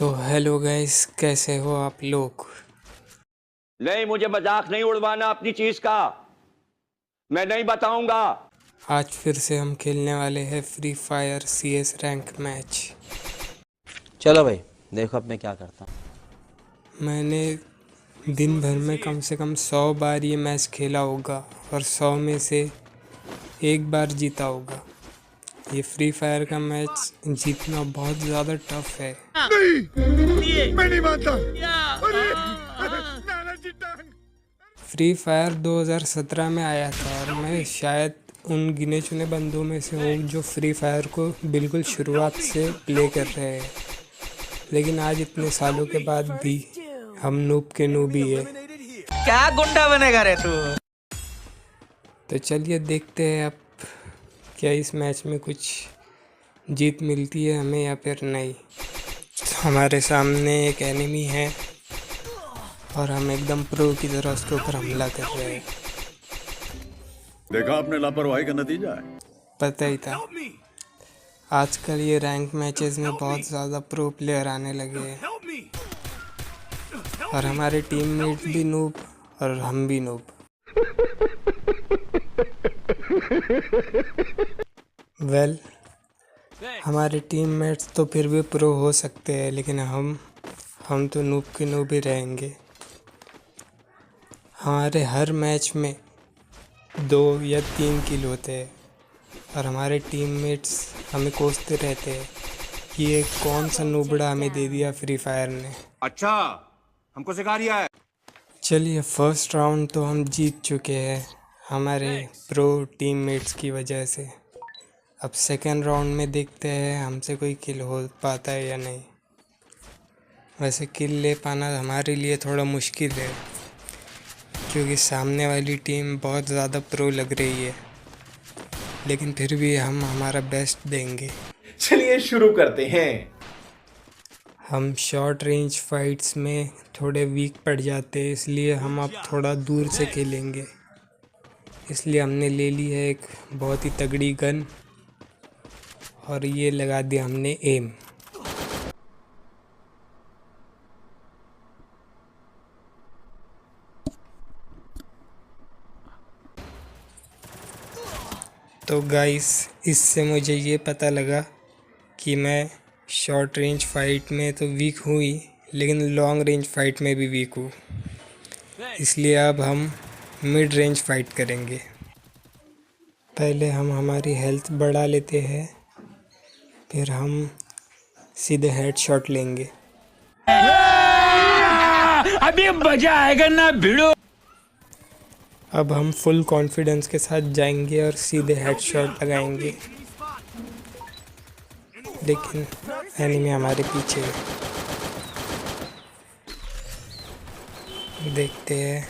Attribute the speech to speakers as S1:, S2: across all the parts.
S1: तो hello guys, कैसे हो आप लोग।
S2: नहीं, मुझे मजाक नहीं उड़वाना अपनी चीज का। मैं नहीं बताऊंगा।
S1: आज फिर से हम खेलने वाले हैं free fire CS rank match.
S3: चलो भाई, देखो अब मैं क्या करता हूँ।
S1: मैंने दिन भर में कम से कम 100 बार ये मैच खेला होगा और 100 में से एक बार जीता होगा। ये फ्री फायर का मैच जीतना बहुत ज़्यादा टफ है।
S4: नहीं, मैं नहीं मानता।
S1: फ्री फायर 2017 में आया था और मैं शायद उन गिने चुने बंदों में से हूँ जो फ्री फायर को बिल्कुल शुरुआत से प्ले कर रहे हैं। लेकिन आज इतने सालों के बाद भी हम नूब के नूब ही है।
S4: क्या गुंडा बनेगा रे तू।
S1: तो चलिए देखते हैं अब क्या इस मैच में कुछ जीत मिलती है हमें या फिर नहीं। हमारे सामने एक एनिमी है और हम एकदम प्रो की तरह उसके ऊपर हमला कर रहे हैं।
S5: देखा आपने लापरवाही का नतीजा है।
S1: पता ही था। आजकल ये रैंक मैचेस में बहुत ज़्यादा प्रो प्लेयर आने लगे हैं और हमारे टीममेट भी नूब और हम भी नूब। वेल, हमारे टीममेट्स तो फिर भी प्रो हो सकते हैं, लेकिन हम तो नूब के नूब ही रहेंगे। हमारे हर मैच में 2 या 3 किल होते हैं और हमारे टीममेट्स हमें कोसते रहते हैं कि ये कौन सा नूबड़ा हमें दे दिया फ्री फायर ने।
S5: अच्छा, हमको सिखा रिया है।
S1: चलिए, फर्स्ट राउंड तो हम जीत चुके हैं हमारे प्रो टीममेट्स की वजह से। अब सेकंड राउंड में देखते हैं हमसे कोई किल हो पाता है या नहीं। वैसे किल ले पाना हमारे लिए थोड़ा मुश्किल है क्योंकि सामने वाली टीम बहुत ज़्यादा प्रो लग रही है, लेकिन फिर भी हम हमारा बेस्ट देंगे।
S4: चलिए शुरू करते हैं।
S1: हम शॉर्ट रेंज फाइट्स में थोड़े वीक पड़ जाते हैं, इसलिए हम अब थोड़ा दूर से खेलेंगे। इसलिए हमने ले ली है एक बहुत ही तगड़ी गन और ये लगा दिया हमने एम। तो गाइस, इससे मुझे ये पता लगा कि मैं शॉर्ट रेंज फाइट में तो वीक हूँ ही, लेकिन लॉन्ग रेंज फाइट में भी वीक हूँ। इसलिए अब हम मिड रेंज फाइट करेंगे। पहले हम हमारी हेल्थ बढ़ा लेते हैं, फिर हम सीधे हेडशॉट लेंगे।
S4: अभी मजा आएगा ना भिड़ो।
S1: अब हम फुल कॉन्फिडेंस के साथ जाएंगे और सीधे हेडशॉट लगाएंगे, लेकिन एनिमी हमारे पीछे है। देखते हैं,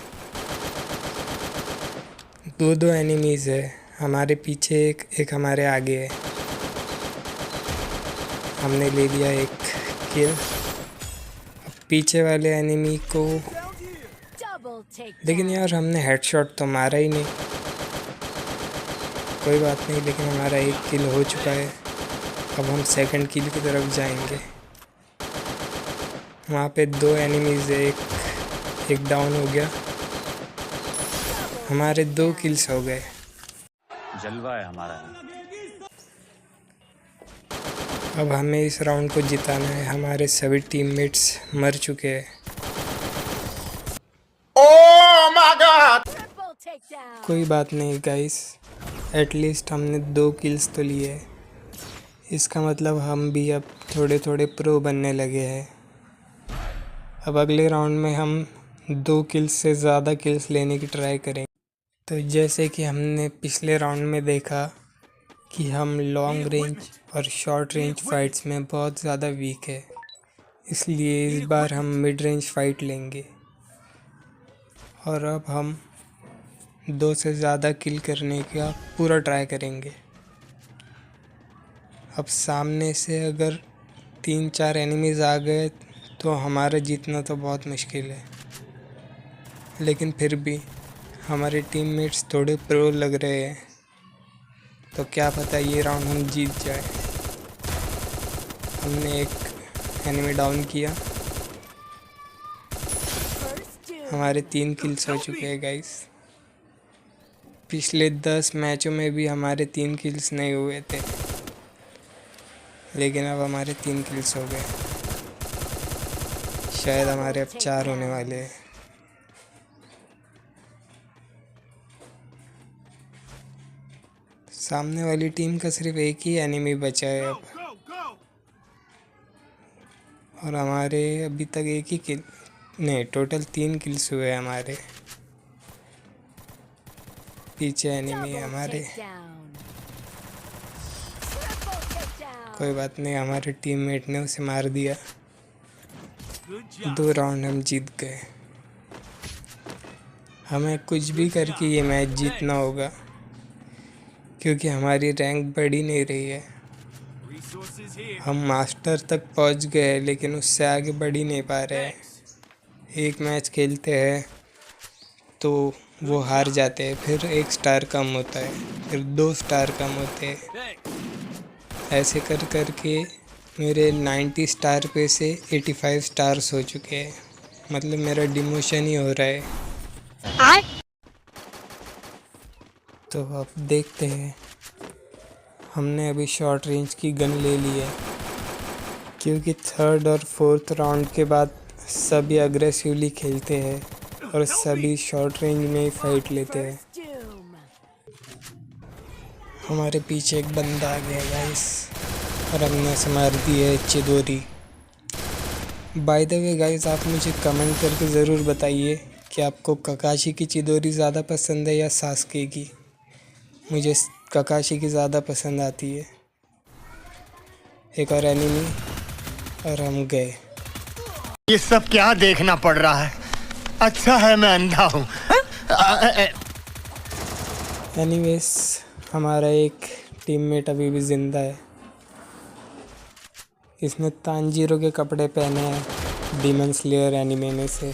S1: 2 एनिमीज है, हमारे पीछे एक हमारे आगे है। हमने ले लिया एक किल। अब पीछे वाले एनिमी को, लेकिन यार हमने हेडशॉट तो मारा ही नहीं। कोई बात नहीं, लेकिन हमारा एक किल हो चुका है। अब हम सेकंड किल की तरफ जाएंगे। वहाँ पे 2 एनिमीज है, एक डाउन हो गया। हमारे 2 किल्स हो गए।
S5: जलवा है हमारा।
S1: अब हमें इस राउंड को जिताना है। हमारे सभी टीममेट्स मर चुके हैं। कोई बात नहीं गाइस, एटलीस्ट हमने 2 किल्स तो लिए। इसका मतलब हम भी अब थोड़े थोड़े प्रो बनने लगे हैं। अब अगले राउंड में हम 2 किल्स से ज़्यादा किल्स लेने की ट्राई करेंगे। तो जैसे कि हमने पिछले राउंड में देखा कि हम लॉन्ग रेंज और शॉर्ट रेंज फाइट्स में बहुत ज़्यादा वीक है, इसलिए इस बार हम मिड रेंज फाइट लेंगे और अब हम 2 से ज़्यादा किल करने का पूरा ट्राई करेंगे। अब सामने से अगर 3-4 एनिमीज़ आ गए तो हमारा जीतना तो बहुत मुश्किल है, लेकिन फिर भी हमारे टीममेट्स थोड़े प्रो लग रहे हैं, तो क्या पता ये राउंड हम जीत जाए। हमने एक एनिमी डाउन किया। हमारे 3 किल्स हो चुके हैं गाइस। पिछले 10 मैचों में भी हमारे 3 किल्स नहीं हुए थे, लेकिन अब हमारे 3 किल्स हो गए। शायद हमारे अब 4 होने वाले हैं। सामने वाली टीम का सिर्फ एक ही एनिमी बचा है अब, और हमारे अभी तक एक ही किल नहीं, टोटल 3 किल्स हुए हैं हमारे। पीछे एनिमी है हमारे। कोई बात नहीं, हमारे टीममेट ने उसे मार दिया। 2 राउंड हम जीत गए। हमें कुछ भी करके ये मैच जीतना होगा, क्योंकि हमारी रैंक बढ़ ही नहीं रही है। हम मास्टर तक पहुंच गए, लेकिन उससे आगे बढ़ ही नहीं पा रहे हैं। एक मैच खेलते हैं तो वो हार जाते हैं, फिर 1 स्टार कम होता है, फिर 2 स्टार कम होते हैं। ऐसे कर कर के मेरे 90 स्टार पे से 85 स्टार्स हो चुके हैं। मतलब मेरा डिमोशन ही हो रहा है। तो अब देखते हैं। हमने अभी शॉर्ट रेंज की गन ले ली है, क्योंकि 3rd और 4th राउंड के बाद सभी अग्रेसिवली खेलते हैं और सभी शॉर्ट रेंज में ही फाइट लेते हैं। हमारे पीछे एक बंदा आ गया गाइस, और हमने उसे मार दी है चिदोरी। बाय द वे गाइस, आप मुझे कमेंट करके ज़रूर बताइए कि आपको ककाशी की चिदोरी ज़्यादा पसंद है या सास्के की। मुझे ककाशी की ज़्यादा पसंद आती है। एक और एनिमी, और हम गए।
S6: ये सब क्या देखना पड़ रहा है? अच्छा है मैं अंधा हूँ।
S1: एनीवेज, हमारा एक टीममेट अभी भी ज़िंदा है। इसने तांजीरो के कपड़े पहने हैं डीमन स्लेयर एनिमे में से।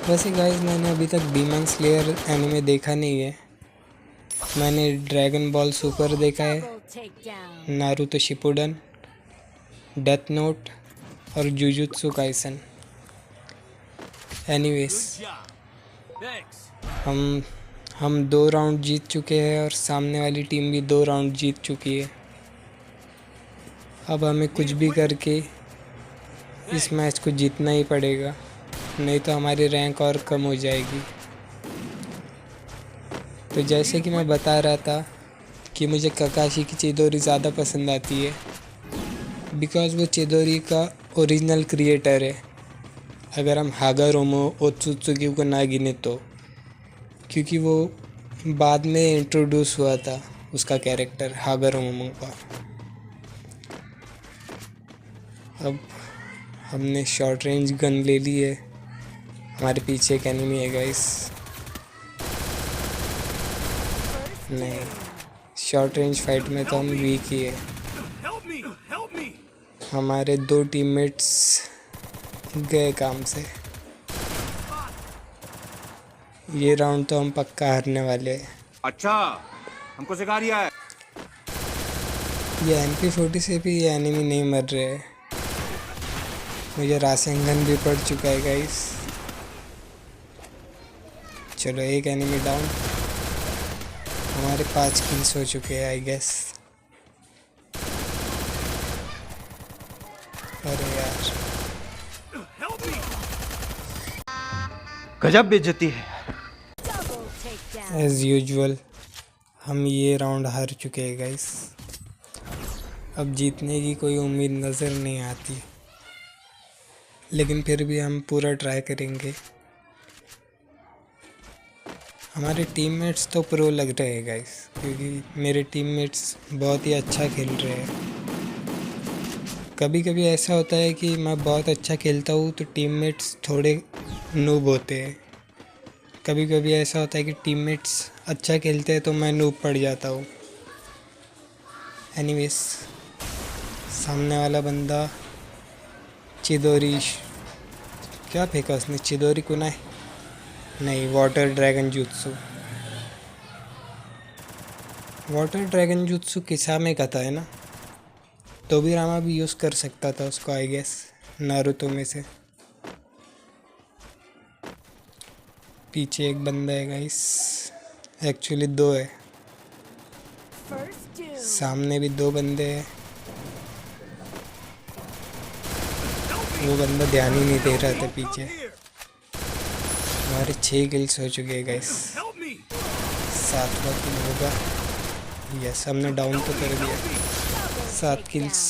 S1: वैसे गाइस, मैंने अभी तक डीमन स्लेयर एनिमे देखा नहीं है। मैंने ड्रैगन बॉल सुपर देखा है, नारुतो शिपुडन, डेथ नोट और जुजुत्सु काइसन। एनीवेज, हम 2 राउंड जीत चुके हैं और सामने वाली टीम भी 2 राउंड जीत चुकी है। अब हमें कुछ भी करके इस मैच को जीतना ही पड़ेगा, नहीं तो हमारी रैंक और कम हो जाएगी। तो जैसे कि मैं बता रहा था कि मुझे ककाशी की चिदोरी ज़्यादा पसंद आती है, बिकॉज़ वो चिदोरी का ओरिजिनल क्रिएटर है, अगर हम हागारोमो ओत्सुत्सुकी को ना गिने तो, क्योंकि वो बाद में इंट्रोड्यूस हुआ था उसका कैरेक्टर हागारोमो का। अब हमने शॉर्ट रेंज गन ले ली है। हमारे पीछे एक एनिमी है गाइस। नहीं, शॉर्ट रेंज फाइट में तो हम वीक ही है। हमारे 2 टीममेट्स गए काम से। ये राउंड तो हम पक्का हारने वाले हैं।
S5: अच्छा, हमको सिखा रिया है।
S1: ये MP40 से भी ये एनिमी नहीं मर रहे हैं। मुझे रासेंगन भी पड़ चुका है गाइस। चलो, एक एनिमी डाउन। हमारे 5 किल्स हो चुके हैं आई गेस। अरे यार,
S4: गजब बेइज्जती है।
S1: एज यूजुअल हम ये राउंड हार चुके हैं गाइस। अब जीतने की कोई उम्मीद नज़र नहीं आती, लेकिन फिर भी हम पूरा ट्राई करेंगे। हमारे टीममेट्स तो प्रो लग रहे हैं गाइस, क्योंकि मेरे टीममेट्स बहुत ही अच्छा खेल रहे हैं। कभी कभी ऐसा होता है कि मैं बहुत अच्छा खेलता हूँ तो टीममेट्स थोड़े नूब होते हैं। कभी कभी ऐसा होता है कि टीममेट्स अच्छा खेलते हैं तो मैं नूब पड़ जाता हूँ। एनीवेज, सामने वाला बंदा चिदोरी, क्या फेंका उसने? चिदोरी कुनाई नहीं, water dragon jutsu. Water dragon jutsu Kisame का था, है ना? तोबिरामा भी यूज़ कर सकता था उसको आई गेस नारुतो में से। पीछे एक बंदा है गाइस, एक्चुअली दो है, सामने भी दो बंदे हैं। वो बंदा ध्यान ही नहीं दे रहा था पीछे। हमारे 6 किल्स हो चुके हैं गाइस, 7वां किल होगा। यस, हमने डाउन तो कर दिया। 7 किल्स।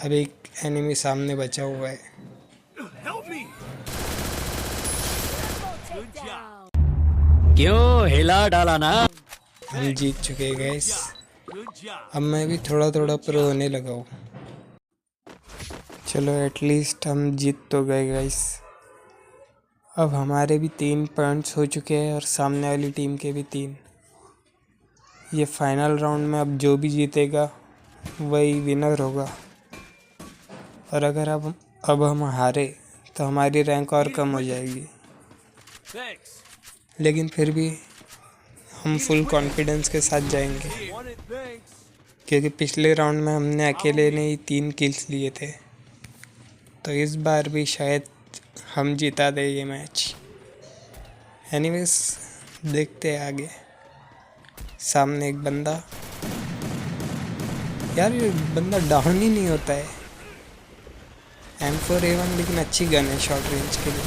S1: अब एक एनिमी सामने बचा हुआ है।
S4: क्यों हिला डाला ना।
S1: हम जीत चुके हैं गाइस। अब मैं भी थोड़ा थोड़ा प्रो होने लगा हूँ। चलो एटलीस्ट हम जीत तो गए गाइस। अब हमारे भी 3 पॉइंट्स हो चुके हैं और सामने वाली टीम के भी 3। ये फाइनल राउंड में अब जो भी जीतेगा वही विनर होगा। और अगर अब हम हारे तो हमारी रैंक और कम हो जाएगी, लेकिन फिर भी हम फुल कॉन्फिडेंस के साथ जाएंगे, क्योंकि पिछले राउंड में हमने अकेले ने ही 3 किल्स लिए थे। तो इस बार भी शायद हम जिता दे ये मैच। एनीवेज देखते हैं आगे। सामने एक बंदा, यार ये बंदा डाउन ही नहीं होता है। M4A1 लेकिन अच्छी गन है शॉर्ट रेंज के लिए।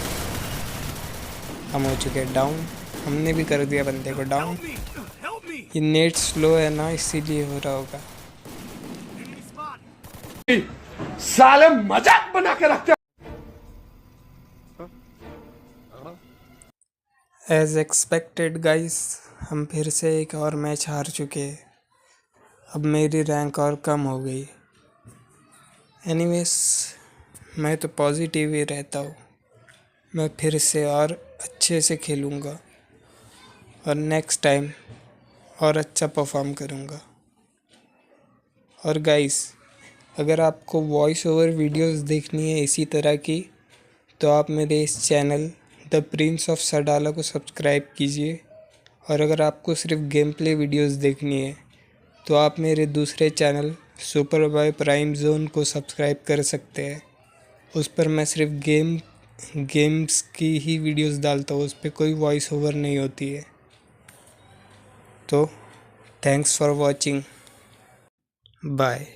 S1: हम हो चुके हैं डाउन, हमने भी कर दिया बंदे को डाउन। ये नेट स्लो है ना, इसीलिए हो रहा होगा।
S4: साले मजाक बना के रखते।
S1: एज एक्सपेक्टेड गाइस, हम फिर से एक और मैच हार चुके हैं। अब मेरी रैंक और कम हो गई। एनीवेज मैं तो पॉजिटिव ही रहता हूँ। मैं फिर से और अच्छे से खेलूँगा और नेक्स्ट टाइम और अच्छा परफॉर्म करूँगा। और गाइस, अगर आपको वॉइस ओवर वीडियोस देखनी है इसी तरह की, तो आप मेरे इस चैनल द प्रिंस ऑफ सडाला को सब्सक्राइब कीजिए। और अगर आपको सिर्फ गेम प्ले वीडियोस देखनी है तो आप मेरे दूसरे channel super boy prime zone को सब्सक्राइब कर सकते हैं। उस पर मैं सिर्फ गेम्स की ही वीडियोस डालता हूँ, उस पर कोई वॉइस ओवर नहीं होती है। तो थैंक्स फॉर वॉचिंग, बाय।